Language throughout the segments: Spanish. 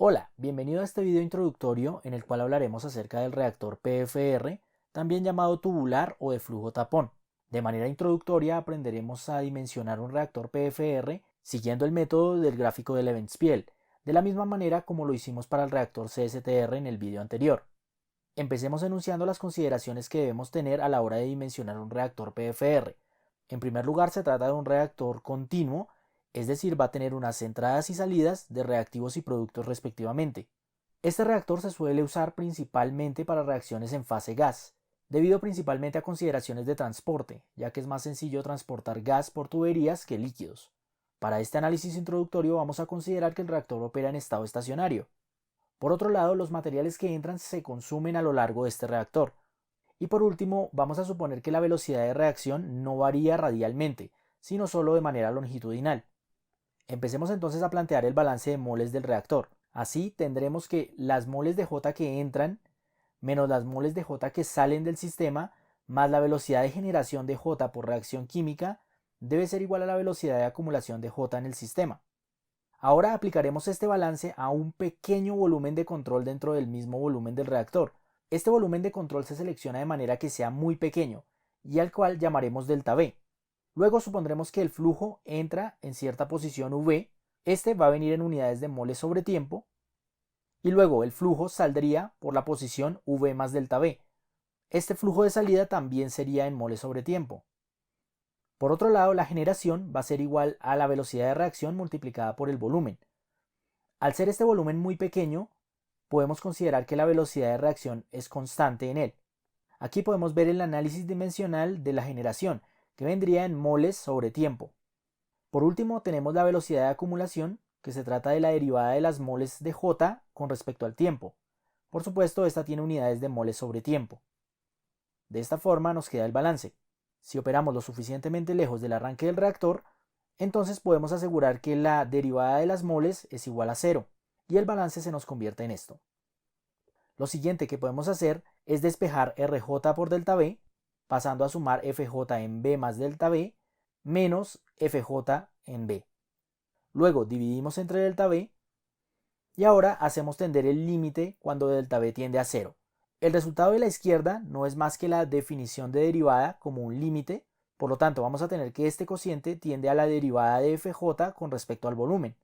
Hola, bienvenido a este video introductorio en el cual hablaremos acerca del reactor PFR, también llamado tubular o de flujo tapón. De manera introductoria aprenderemos a dimensionar un reactor PFR siguiendo el método del gráfico de Levensspiel, de la misma manera como lo hicimos para el reactor CSTR en el video anterior. Empecemos enunciando las consideraciones que debemos tener a la hora de dimensionar un reactor PFR. En primer lugar, se trata de un reactor continuo, es decir, va a tener unas entradas y salidas de reactivos y productos respectivamente. Este reactor se suele usar principalmente para reacciones en fase gas, debido principalmente a consideraciones de transporte, ya que es más sencillo transportar gas por tuberías que líquidos. Para este análisis introductorio vamos a considerar que el reactor opera en estado estacionario. Por otro lado, los materiales que entran se consumen a lo largo de este reactor. Y por último, vamos a suponer que la velocidad de reacción no varía radialmente, sino solo de manera longitudinal. Empecemos entonces a plantear el balance de moles del reactor. Así tendremos que las moles de J que entran menos las moles de J que salen del sistema más la velocidad de generación de J por reacción química debe ser igual a la velocidad de acumulación de J en el sistema. Ahora aplicaremos este balance a un pequeño volumen de control dentro del mismo volumen del reactor. Este volumen de control se selecciona de manera que sea muy pequeño y al cual llamaremos delta V. Luego supondremos que el flujo entra en cierta posición V, este va a venir en unidades de moles sobre tiempo, y luego el flujo saldría por la posición V más delta V. Este flujo de salida también sería en moles sobre tiempo. Por otro lado, la generación va a ser igual a la velocidad de reacción multiplicada por el volumen. Al ser este volumen muy pequeño, podemos considerar que la velocidad de reacción es constante en él. Aquí podemos ver el análisis dimensional de la generación, que vendría en moles sobre tiempo. Por último, tenemos la velocidad de acumulación, que se trata de la derivada de las moles de J con respecto al tiempo. Por supuesto, esta tiene unidades de moles sobre tiempo. De esta forma nos queda el balance. Si operamos lo suficientemente lejos del arranque del reactor, entonces podemos asegurar que la derivada de las moles es igual a 0 y el balance se nos convierte en esto. Lo siguiente que podemos hacer es despejar RJ por delta V, pasando a sumar FJ en B más delta V menos FJ en B. Luego dividimos entre delta V y ahora hacemos tender el límite cuando delta V tiende a 0. El resultado de la izquierda no es más que la definición de derivada como un límite, por lo tanto vamos a tener que este cociente tiende a la derivada de FJ con respecto al volumen.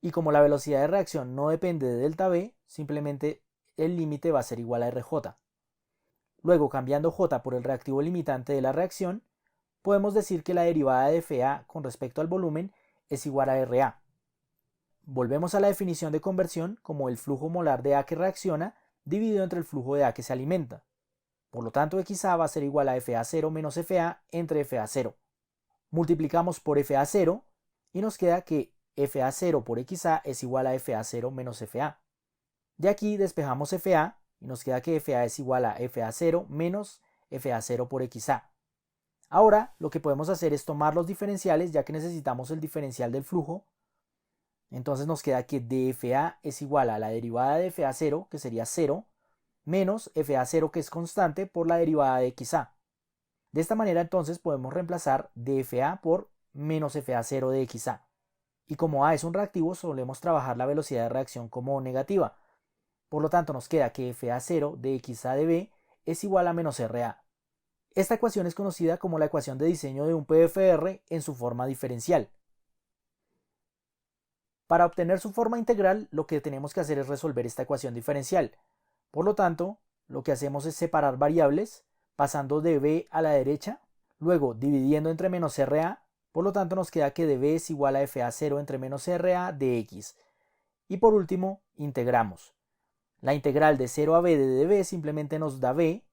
Y como la velocidad de reacción no depende de delta V, simplemente el límite va a ser igual a RJ. Luego, cambiando J por el reactivo limitante de la reacción, podemos decir que la derivada de FA con respecto al volumen es igual a RA. Volvemos a la definición de conversión como el flujo molar de A que reacciona dividido entre el flujo de A que se alimenta. Por lo tanto, XA va a ser igual a FA0 menos FA entre FA0. Multiplicamos por FA0 y nos queda que FA0 por XA es igual a FA0 menos FA. De aquí despejamos FA y nos queda que FA es igual a FA0 menos FA0 por XA. Ahora lo que podemos hacer es tomar los diferenciales ya que necesitamos el diferencial del flujo. Entonces nos queda que dFA es igual a la derivada de FA0, que sería 0, menos FA0 que es constante por la derivada de XA. De esta manera entonces podemos reemplazar dFA por menos FA0 de XA. Y como A es un reactivo solemos trabajar la velocidad de reacción como negativa. Por lo tanto nos queda que FA0 de XA de B es igual a menos RA. Esta ecuación es conocida como la ecuación de diseño de un PFR en su forma diferencial. Para obtener su forma integral, lo que tenemos que hacer es resolver esta ecuación diferencial. Por lo tanto, lo que hacemos es separar variables, pasando de b a la derecha, luego dividiendo entre menos RA, por lo tanto nos queda que dB es igual a FA0 entre menos RA de X. Y por último, integramos. La integral de 0 a b de dB simplemente nos da b,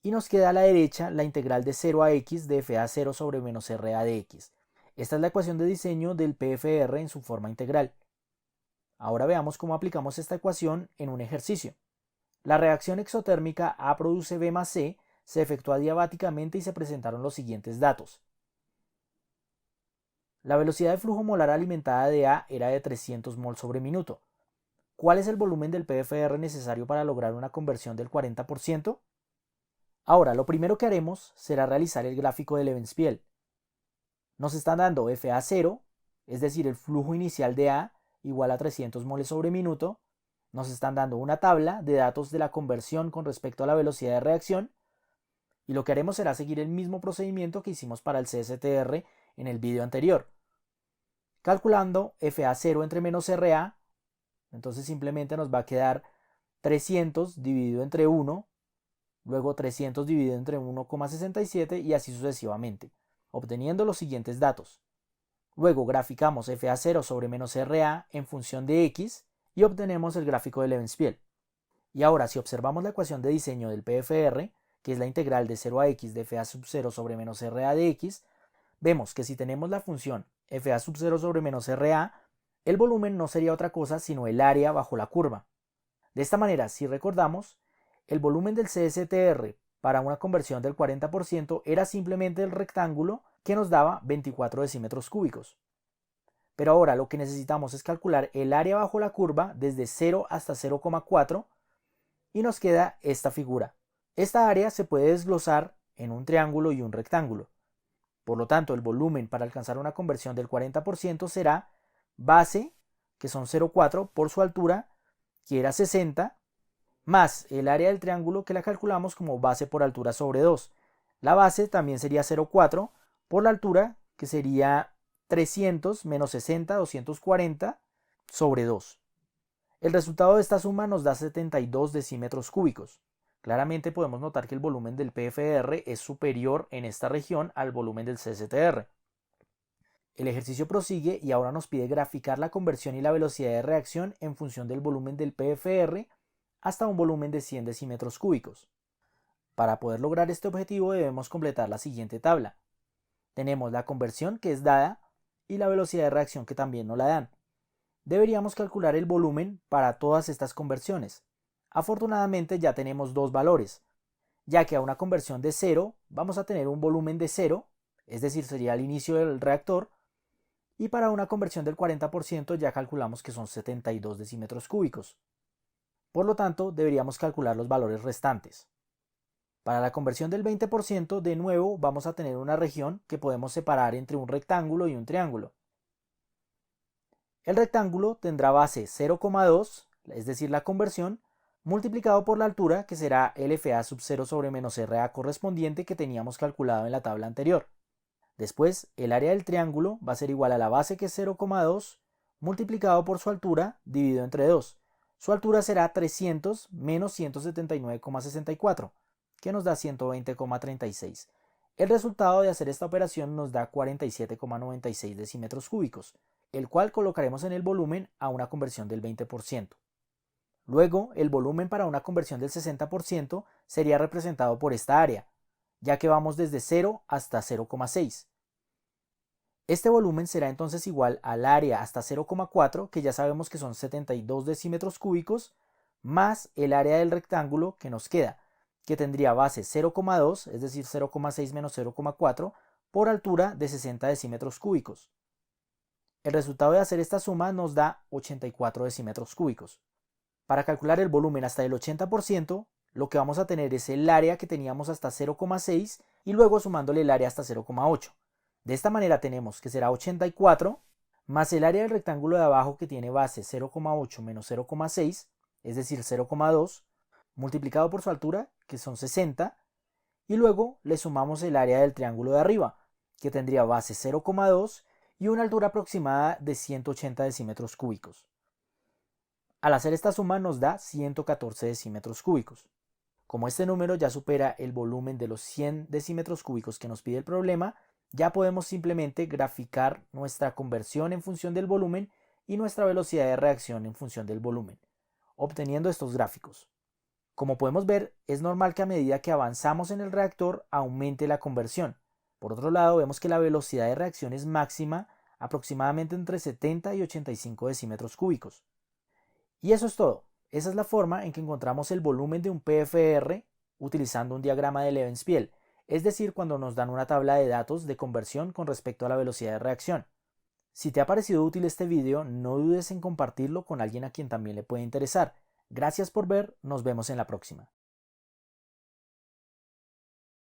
y nos queda a la derecha la integral de 0 a x de FA0 sobre menos RA de X. Esta es la ecuación de diseño del PFR en su forma integral. Ahora veamos cómo aplicamos esta ecuación en un ejercicio. La reacción exotérmica A produce B más C se efectúa adiabáticamente y se presentaron los siguientes datos. La velocidad de flujo molar alimentada de A era de 300 mol sobre minuto. ¿Cuál es el volumen del PFR necesario para lograr una conversión del 40%? Ahora, lo primero que haremos será realizar el gráfico de Levensspiel. Nos están dando FA0, es decir, el flujo inicial de A, igual a 300 moles sobre minuto, Nos están dando una tabla de datos de la conversión con respecto a la velocidad de reacción y lo que haremos será seguir el mismo procedimiento que hicimos para el CSTR en el vídeo anterior. Calculando FA0 entre menos RA, entonces simplemente nos va a quedar 300 dividido entre 1, luego 300 dividido entre 1,67 y así sucesivamente, obteniendo los siguientes datos. Luego graficamos FA0 sobre menos RA en función de X y obtenemos el gráfico de Levenspiel. Y ahora si observamos la ecuación de diseño del PFR, que es la integral de 0 a X de FA sub 0 sobre menos RA de X, vemos que si tenemos la función FA sub 0 sobre menos RA, el volumen no sería otra cosa sino el área bajo la curva. De esta manera, si recordamos, el volumen del CSTR para una conversión del 40% era simplemente el rectángulo que nos daba 24 decímetros cúbicos. Pero ahora lo que necesitamos es calcular el área bajo la curva desde 0 hasta 0,4 y nos queda esta figura. Esta área se puede desglosar en un triángulo y un rectángulo. Por lo tanto, el volumen para alcanzar una conversión del 40% será base, que son 0,4, por su altura, que era 60, más el área del triángulo que la calculamos como base por altura sobre 2. La base también sería 0,4 por la altura, que sería 300 menos 60, 240 sobre 2. El resultado de esta suma nos da 72 decímetros cúbicos. Claramente podemos notar que el volumen del PFR es superior en esta región al volumen del CSTR. El ejercicio prosigue y ahora nos pide graficar la conversión y la velocidad de reacción en función del volumen del PFR hasta un volumen de 100 decímetros cúbicos. Para poder lograr este objetivo debemos completar la siguiente tabla. Tenemos la conversión que es dada y la velocidad de reacción que también nos la dan. Deberíamos calcular el volumen para todas estas conversiones. Afortunadamente ya tenemos dos valores, ya que a una conversión de 0 vamos a tener un volumen de 0, es decir, sería el inicio del reactor, y para una conversión del 40% ya calculamos que son 72 decímetros cúbicos. Por lo tanto, deberíamos calcular los valores restantes. Para la conversión del 20%, de nuevo vamos a tener una región que podemos separar entre un rectángulo y un triángulo. El rectángulo tendrá base 0,2, es decir, la conversión, multiplicado por la altura, que será el FA sub 0 sobre menos RA correspondiente que teníamos calculado en la tabla anterior. Después, el área del triángulo va a ser igual a la base, que es 0,2, multiplicado por su altura, dividido entre 2. Su altura será 300 menos 179,64, que nos da 120,36. El resultado de hacer esta operación nos da 47,96 decímetros cúbicos, el cual colocaremos en el volumen a una conversión del 20%. Luego, el volumen para una conversión del 60% sería representado por esta área, ya que vamos desde 0 hasta 0,6. Este volumen será entonces igual al área hasta 0,4, que ya sabemos que son 72 decímetros cúbicos, más el área del rectángulo que nos queda, que tendría base 0,2, es decir, 0,6 menos 0,4, por altura de 60 decímetros cúbicos. El resultado de hacer esta suma nos da 84 decímetros cúbicos. Para calcular el volumen hasta el 80%, lo que vamos a tener es el área que teníamos hasta 0,6 y luego sumándole el área hasta 0,8. De esta manera tenemos que será 84 más el área del rectángulo de abajo que tiene base 0,8 menos 0,6, es decir 0,2, multiplicado por su altura, que son 60, y luego le sumamos el área del triángulo de arriba, que tendría base 0,2 y una altura aproximada de 180 decímetros cúbicos. Al hacer esta suma nos da 114 decímetros cúbicos. Como este número ya supera el volumen de los 100 decímetros cúbicos que nos pide el problema, ya podemos simplemente graficar nuestra conversión en función del volumen y nuestra velocidad de reacción en función del volumen, obteniendo estos gráficos. Como podemos ver, es normal que a medida que avanzamos en el reactor aumente la conversión. Por otro lado, vemos que la velocidad de reacción es máxima aproximadamente entre 70 y 85 decímetros cúbicos. Y eso es todo. Esa es la forma en que encontramos el volumen de un PFR utilizando un diagrama de Levenspiel, es decir, cuando nos dan una tabla de datos de conversión con respecto a la velocidad de reacción. Si te ha parecido útil este video, no dudes en compartirlo con alguien a quien también le puede interesar. Gracias por ver, nos vemos en la próxima.